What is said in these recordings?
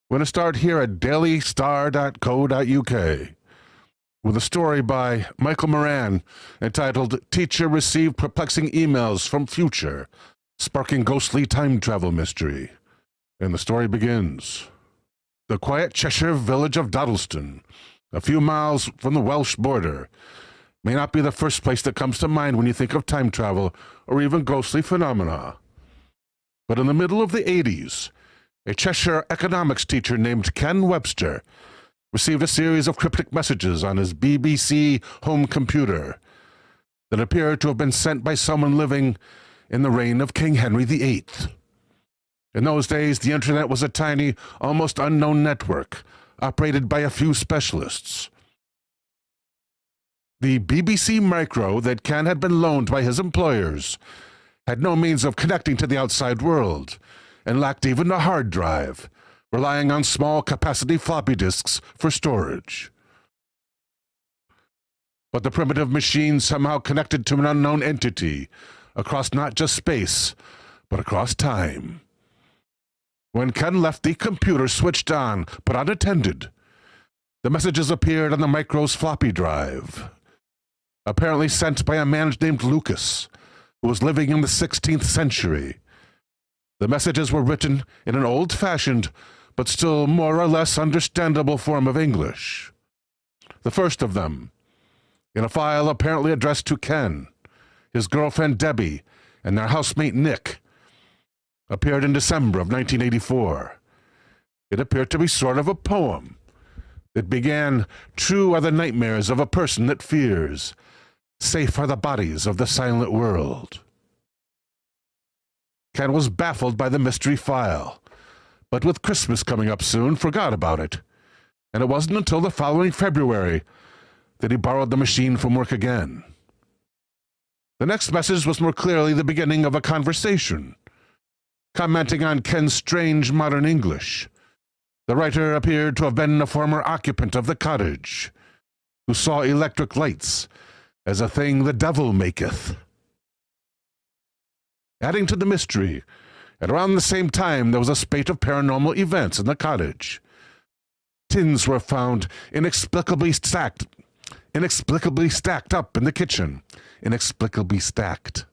We're going to start here at dailystar.co.uk with a story by Michael Moran entitled Teacher Received Perplexing Emails from Future, Sparking Ghostly Time Travel Mystery. And the story begins. The quiet Cheshire village of Dodleston, a few miles from the Welsh border, may not be the first place that comes to mind when you think of time travel or even ghostly phenomena. But in the middle of the 80s, a Cheshire economics teacher named Ken Webster received a series of cryptic messages on his BBC home computer that appeared to have been sent by someone living in the reign of King Henry VIII. In those days, the internet was a tiny, almost unknown network operated by a few specialists. The BBC Micro that Ken had been loaned by his employers had no means of connecting to the outside world and lacked even a hard drive, relying on small-capacity floppy disks for storage. But the primitive machine somehow connected to an unknown entity across not just space, but across time. When Ken left the computer switched on, but unattended, the messages appeared on the Micro's floppy drive, apparently sent by a man named Lucas, who was living in the 16th century. The messages were written in an old-fashioned, but still more or less understandable form of English. The first of them, in a file apparently addressed to Ken, his girlfriend Debbie, and their housemate Nick, appeared in December of 1984. It appeared to be sort of a poem. It began, "True are the nightmares of a person that fears. Safe are the bodies of the silent world." Ken was baffled by the mystery file, but with Christmas coming up soon, forgot about it. And it wasn't until the following February that he borrowed the machine from work again. The next message was more clearly the beginning of a conversation. Commenting on Ken's strange modern English, the writer appeared to have been a former occupant of the cottage, who saw electric lights as a thing the devil maketh. Adding to the mystery, at around the same time there was a spate of paranormal events in the cottage. Tins were found inexplicably stacked up in the kitchen. Inexplicably stacked.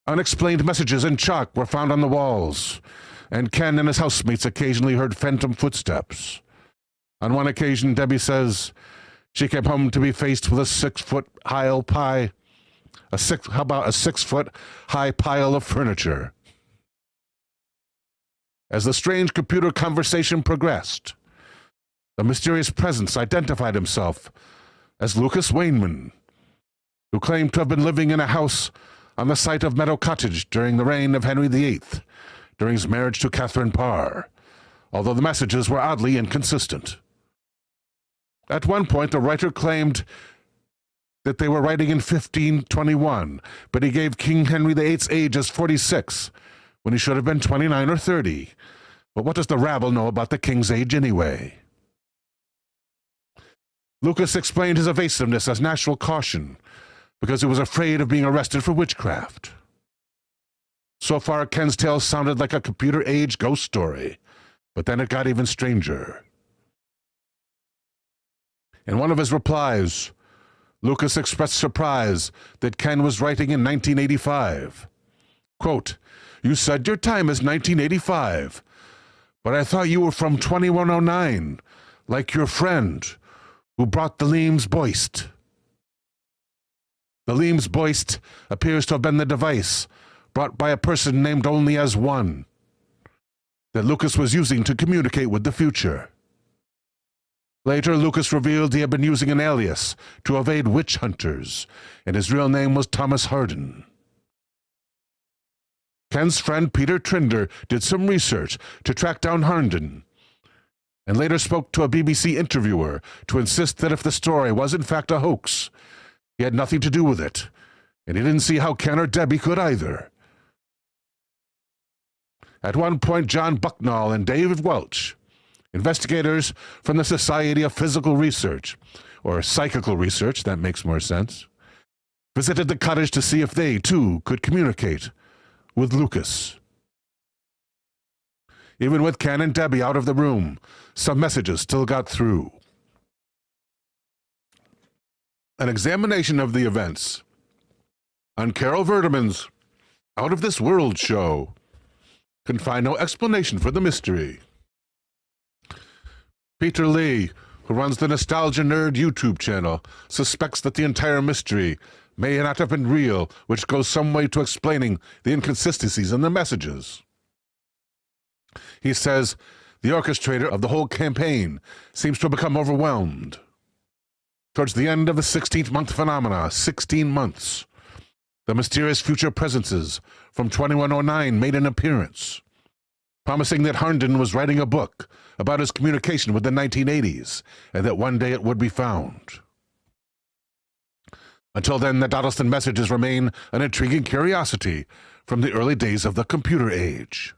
Unexplained messages in chalk were found on the walls, and Ken and his housemates occasionally heard phantom footsteps. On one occasion, Debbie says she came home to be faced with a 6-foot high pile of furniture. As the strange computer conversation progressed, the mysterious presence identified himself as Lucas Wainman, who claimed to have been living in a house on the site of Meadow Cottage during the reign of Henry VIII, during his marriage to Catherine Parr, although the messages were oddly inconsistent. At one point, the writer claimed that they were writing in 1521, but he gave King Henry VIII's age as 46, when he should have been 29 or 30. But what does the rabble know about the king's age anyway? Lucas explained his evasiveness as natural caution, because he was afraid of being arrested for witchcraft. So far, Ken's tale sounded like a computer-age ghost story, but then it got even stranger. In one of his replies, Lucas expressed surprise that Ken was writing in 1985. Quote, "You said your time is 1985, but I thought you were from 2109, like your friend who brought the Leams Boist." The Leams Boist appears to have been the device brought by a person named only as One that Lucas was using to communicate with the future. Later, Lucas revealed he had been using an alias to evade witch hunters, and his real name was Thomas Harden. Ken's friend Peter Trinder did some research to track down Harden, and later spoke to a BBC interviewer to insist that if the story was in fact a hoax, he had nothing to do with it, and he didn't see how Ken or Debbie could either. At one point, John Bucknall and David Welch, investigators from the Society of Physical Research, or Psychical Research, that makes more sense, visited the cottage to see if they, too, could communicate with Lucas. Even with Ken and Debbie out of the room, some messages still got through. An examination of the events on Carol Verdeman's Out of This World show can find no explanation for the mystery. Peter Lee, who runs the Nostalgia Nerd YouTube channel, suspects that the entire mystery may not have been real, which goes some way to explaining the inconsistencies in the messages. He says the orchestrator of the whole campaign seems to have become overwhelmed. Towards the end of the 16th month phenomena, 16 months, the mysterious future presences from 2109 made an appearance, promising that Herndon was writing a book about his communication with the 1980s, and that one day it would be found. Until then, the Dodleston messages remain an intriguing curiosity from the early days of the computer age.